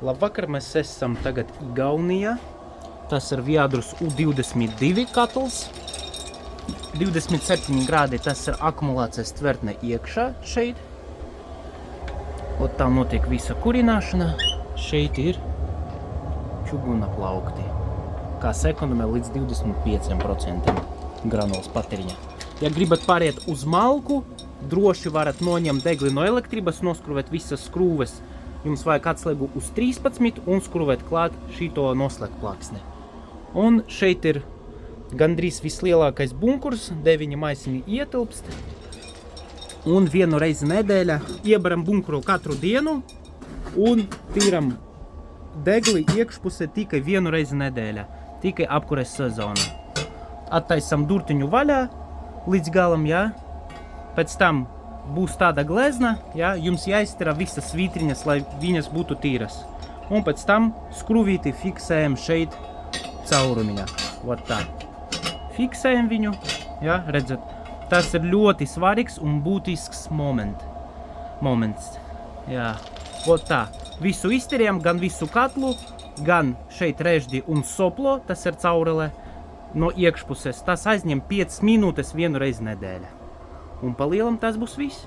Labvakar, mēs esam tagad Igaunijā. Tas ir Viadrus U22 katls. 27 grādi, tas ir akumulācijas tvertne iekšā šeit. Un tā notiek visa kurināšana. Šeit ir čuguna plaukti. Kā sekundumē līdz 25% granulas patēriņa. Ja gribat pāriet uz malku, droši varat noņemt degli no elektrības, noskrūvēt visas skrūves. Jums vajag atslēgu uz 13 un skrūvēt klāt šito noslēgt plaksni. Un šeit ir gandrīz vislielākais bunkurs, 9 maisiņi ietilpst. Un vienu reizi nedēļā iebaram bunkuru katru dienu un tīram degli iekšpusē tikai vienu reizi nedēļā, tikai apkures sezonā. Attaisam durtiņu vaļā līdz galam, jā. Pēc tam būs tāda glezna, jā, jums jāiztira visas vitriņas, lai viņas būtu tīras. Un pēc tam skrūvīti fiksējam šeit caurumiņā. Vat tā. Fiksējam viņu, jā, redzat. Tas ir ļoti svarīgs un būtisks moments. Jā, vat tā. Visu iztirējam, gan visu katlu, gan šeit režģi un soplo, tas ir caurele no iekšpuses. Tas aizņem 5 minūtes vienu reizi nedēļā. Un pa lielam tas būs viss.